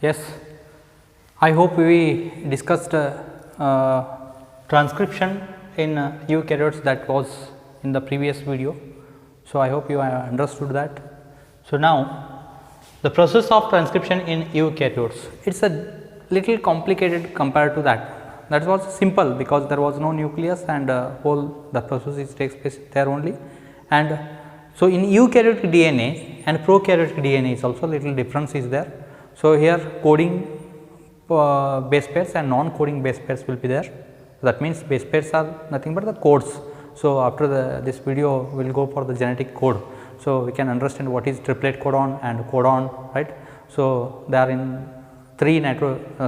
Yes, I hope we discussed transcription in eukaryotes that was in the previous video. So, I hope you understood that. So, now the process of transcription in eukaryotes, it is a little complicated compared to that. That was simple because there was no nucleus and the process is takes place there only. And so, in eukaryotic DNA and prokaryotic DNA is also little difference is there. So, here coding base pairs and non-coding base pairs will be there. That means base pairs are nothing but the codes. So, after this video we will go for the genetic code. So, we can understand what is triplet codon and codon, right. So, they are in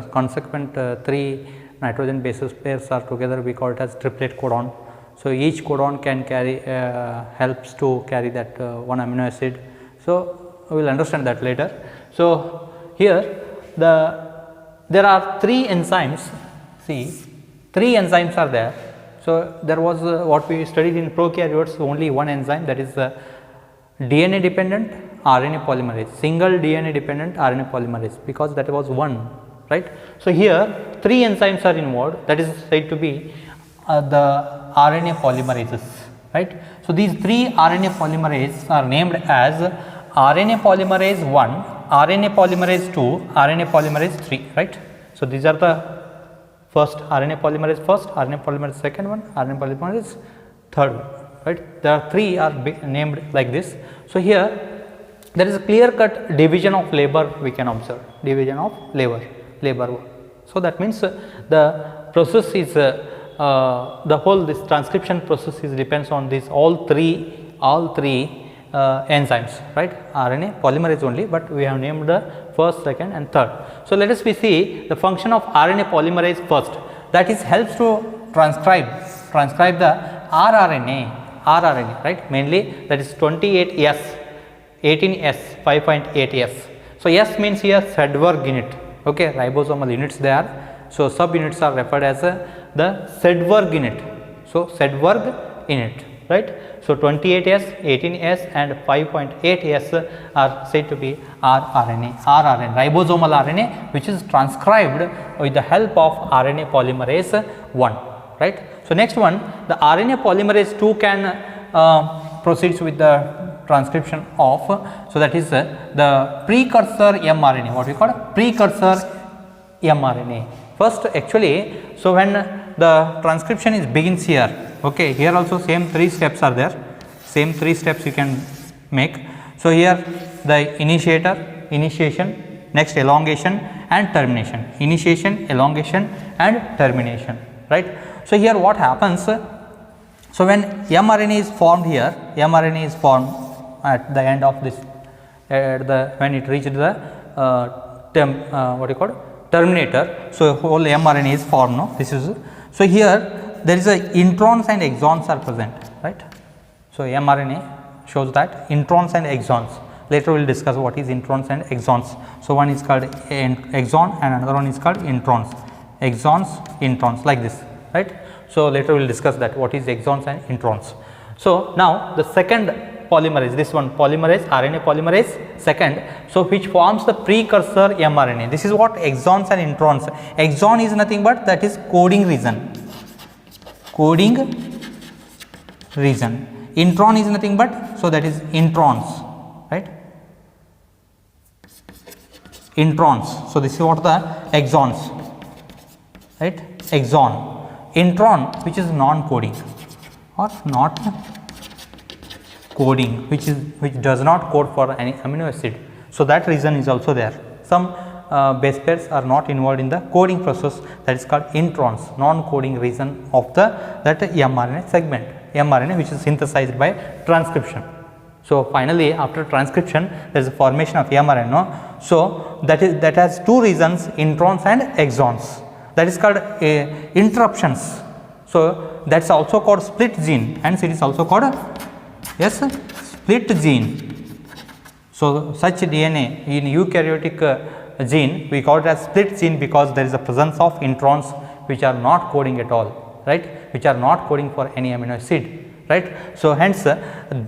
consequent 3 nitrogen bases pairs are together, we call it as triplet codon. So, each codon can carry helps to carry that one amino acid. So, we will understand that later. So, here there are 3 enzymes, see 3 enzymes are there. So, there was what we studied in prokaryotes, only one enzyme, that is DNA dependent RNA polymerase, single DNA dependent RNA polymerase, because that was one, right. So, here 3 enzymes are involved, that is said to be the RNA polymerases, right. So, these 3 RNA polymerases are named as RNA polymerase 1, RNA polymerase 2, RNA polymerase 3, right. So, these are the first RNA polymerase first, RNA polymerase second one, RNA polymerase third one, right. There are 3 are named like this. So, here there is a clear cut division of labor we can observe, division of labor. So, that means the process is the whole this transcription process is depends on this all three enzymes, right. RNA polymerase only, but we have named the first, second and third. So, let us see the function of RNA polymerase first, that is helps to transcribe the rRNA, right, mainly that is 28S, 18S, 5.8S. So, S means here Sedberg unit, okay, ribosomal units they are. So, subunits are referred as the Sedberg unit. So, Sedberg unit, right. So, 28S, 18S and 5.8S are said to be rRNA, ribosomal RNA, which is transcribed with the help of RNA polymerase 1, right. So, next one, the RNA polymerase 2 can proceeds with the transcription of, so that is the precursor mRNA, what we call precursor mRNA. First actually, so when the transcription is begins here, okay, here also same 3 steps are there, same 3 steps you can make. So, here the initiation, next elongation and termination, initiation, elongation and termination, right. So, here what happens, so when mRNA is formed here, mRNA is formed at the end of this, when it reaches the what you call terminator. So, whole mRNA is formed, no, this is. So, here there is a introns and exons are present, right. So, mRNA shows that introns and exons, later we will discuss what is introns and exons. So, one is called exon and another one is called introns, exons, introns, like this, right. So, later we will discuss that what is exons and introns. So, now the second polymerase, this one polymerase, RNA polymerase second, so which forms the precursor mRNA. This is what exons and introns. Exon is nothing but that is coding region, intron is nothing but, so that is introns, right, introns. So, this is what the exons, right, exon. Intron, which is non-coding or not coding, which does not code for any amino acid. So, that reason is also there. Some base pairs are not involved in the coding process, that is called introns, non-coding region of that mRNA segment, mRNA which is synthesized by transcription. So, finally, after transcription there is a formation of mRNA. No? So, that has 2 regions, introns and exons, that is called interruptions. So, that is also called split gene, and it is also called split gene. So, such DNA in eukaryotic gene we call it as split gene, because there is a presence of introns which are not coding at all, right, which are not coding for any amino acid, right. So, hence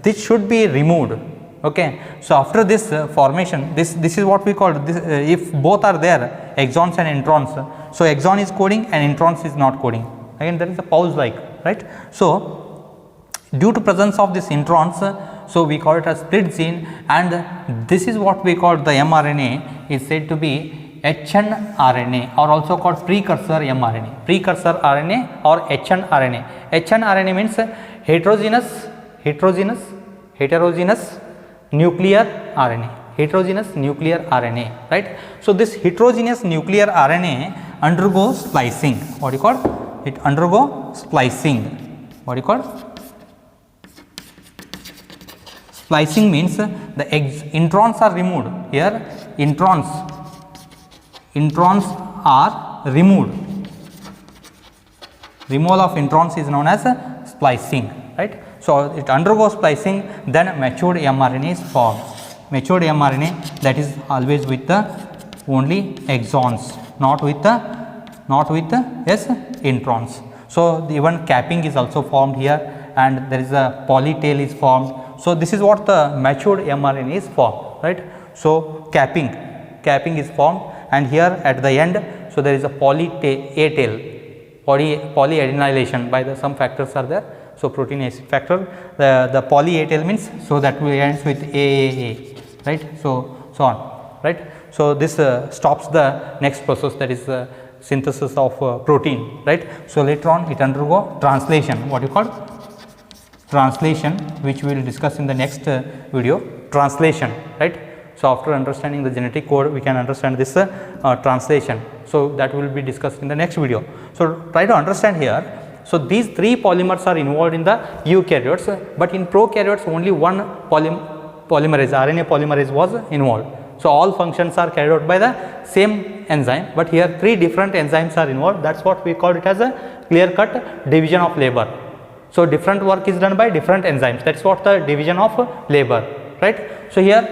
this should be removed, Okay. So, after this formation, this is what we call this, if both are there, exons and introns. So, exon is coding and introns is not coding. Again, there is a pause like, right. So, due to presence of this introns, so we call it a split gene, and this is what we call the mRNA is said to be hnRNA, or also called precursor mRNA, precursor RNA or hnRNA. hnRNA means heterogeneous nuclear RNA, heterogeneous nuclear RNA, right. So, this heterogeneous nuclear RNA undergoes splicing. What do you call it? Undergo splicing. What do you call? Splicing means the introns are removed. Here introns are removed. Removal of introns is known as splicing, right. So, it undergoes splicing, then matured mRNA is formed. Matured mRNA, that is always with the only exons, not with the introns. So, even capping is also formed here, and there is a polytail is formed. So, this is what the matured mRNA is formed, right. So, capping is formed, and here at the end, so there is a polytail, polyadenylation by the some factors are there. So, protein acid factor, the poly A tail means, so that will ends with AAA, right. So on, right. So, this stops the next process, that is synthesis of protein, right. So, later on it undergo translation, what you call translation, which we will discuss in the next video, translation, right. So, after understanding the genetic code, we can understand this translation. So, that will be discussed in the next video. So, try to understand here. So, these three polymers are involved in the eukaryotes, but in prokaryotes only one polymerase, RNA polymerase was involved. So, all functions are carried out by the same enzyme, but here three different enzymes are involved. That is what we call it as a clear cut division of labor. So, different work is done by different enzymes, that is what the division of labor, right. So, here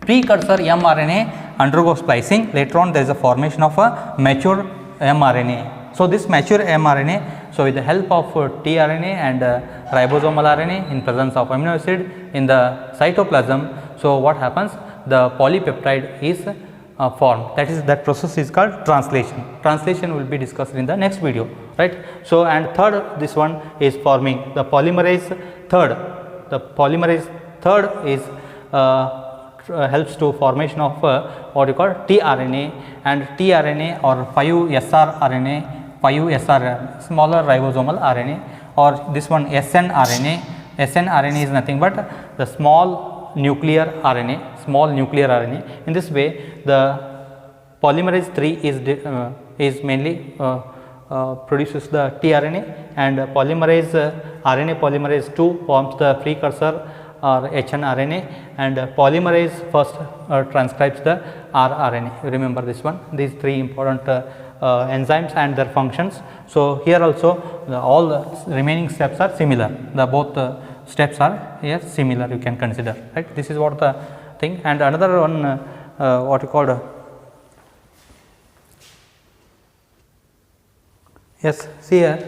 precursor mRNA undergoes splicing, later on there is a formation of a mature mRNA. So, this mature mRNA, so with the help of tRNA and ribosomal RNA in presence of amino acid in the cytoplasm, so what happens, the polypeptide is formed, that process is called translation. Translation will be discussed in the next video, right. So, and third, this one is forming the polymerase third. The polymerase third is helps to formation of what you call tRNA, and tRNA or 5SR RNA, 5SR smaller ribosomal RNA, or this one snRNA. snRNA is nothing but the small nuclear RNA, In this way, the polymerase 3 is mainly produces the tRNA, and RNA polymerase 2 forms the precursor or hnRNA, and polymerase first transcribes the rRNA. You remember this one, these three important enzymes and their functions. So, here also all the remaining steps are similar, both steps are here similar, you can consider, right. This is what the thing, and another one what you called yes, see here.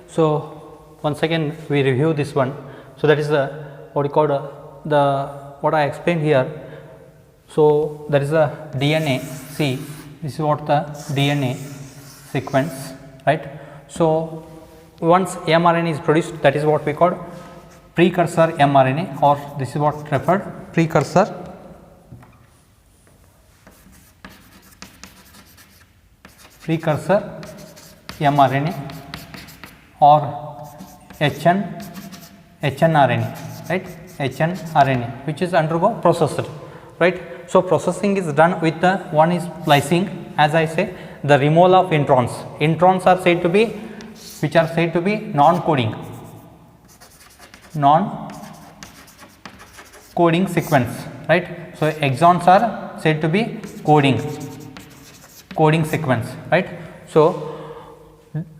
So, once again we review this one. So, that is what you called what I explained here. So, there is a DNA, see this is what the DNA sequence, right. So, once mRNA is produced, that is what we call precursor mRNA, or this is what referred precursor mRNA or hnRNA, right, hnRNA, which is undergo processed, right. So, processing is done with the one is splicing, as I say, the removal of introns. Introns are said to be, which are said to be non-coding sequence, right. So, exons are said to be coding sequence, right. So,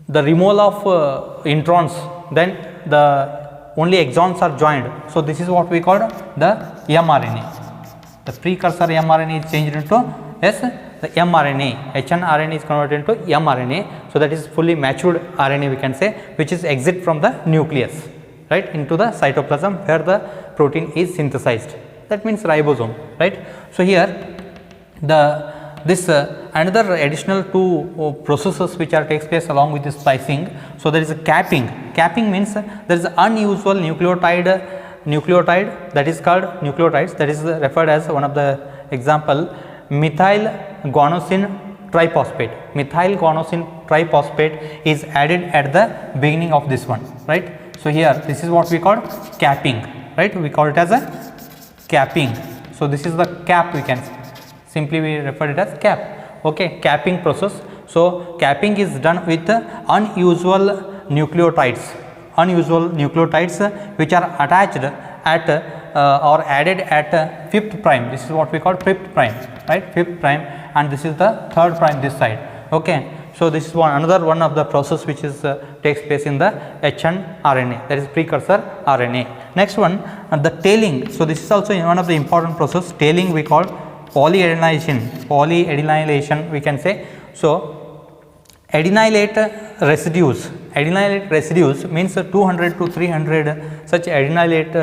the removal of introns, then the only exons are joined. So, this is what we call the mRNA. The precursor mRNA is changed into the mRNA, hnRNA is converted into mRNA. So, that is fully matured RNA we can say, which is exit from the nucleus, right, into the cytoplasm where the protein is synthesized, that means ribosome, right. So, here this another additional two processes which are takes place along with this splicing. So, there is a capping. Capping means there is unusual nucleotide that is called nucleotides, that is referred as one of the example methyl guanosine triphosphate. Methyl guanosine triphosphate is added at the beginning of this one, right. So, here this is what we call capping, right, we call it as a capping. So, this is the cap, we can simply we refer it as cap, okay, capping process. So, capping is done with unusual nucleotides which are attached at or added at 5th prime. This is what we call 5th prime, right, 5th prime, and this is the 3rd prime this side, okay. So, this is another one of the process which is takes place in the hnRNA, that is precursor RNA. Next one, the tailing. So, this is also one of the important process. Tailing we call polyadenylation we can say. So, adenylate residues means 200 to 300 such adenylate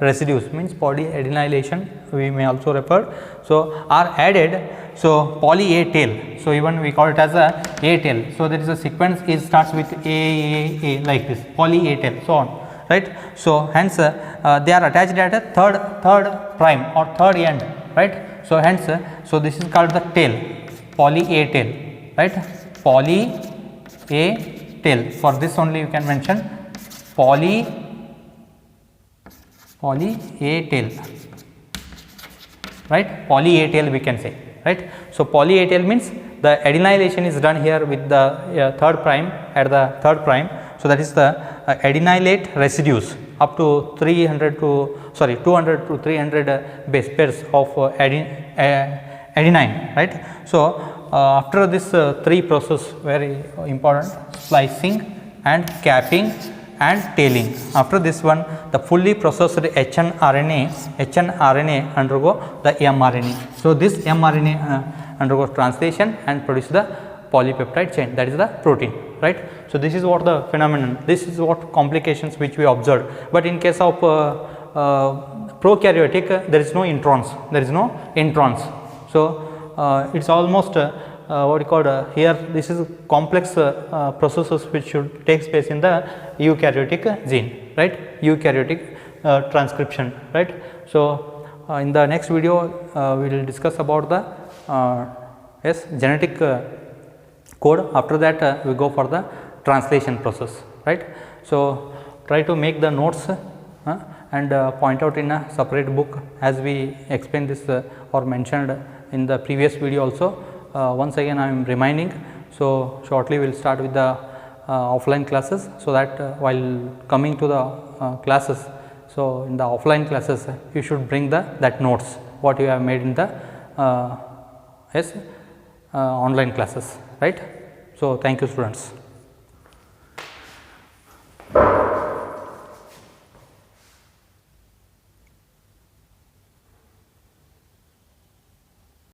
residues means polyadenylation we may also refer. So, are added. So, poly A tail. So, even we call it as a tail. So, there is a sequence, it starts with A like this, poly A tail, so on, right. So, hence they are attached at a third prime or 3rd end, right. So, hence so this is called the tail, poly A tail, right, poly A tail. For this only you can mention poly A tail, right, poly A tail we can say, right. So, poly A tail means the adenylation is done here with the 3rd prime at the 3rd prime. So, that is the adenylate residues up to 200 to 300 base pairs of adenine, right. So, after this 3 process very important, splicing and capping and tailing. After this one, the fully processed hnRNA undergo the mRNA. So, this mRNA undergoes translation and produce the polypeptide chain, that is the protein, right. So, this is what the phenomenon, this is what complications which we observed, but in case of prokaryotic there is no introns, So, it is almost what you call here, this is complex processes which should take place in the eukaryotic gene, right, eukaryotic transcription, right. So, in the next video we will discuss about the genetic code. After that we go for the translation process, right. So, try to make the notes and point out in a separate book as we explained this or mentioned in the previous video also. Once again I am reminding. So, shortly we will start with the offline classes, so that while coming to the classes, so in the offline classes you should bring that notes what you have made in the online classes, right. So, thank you students.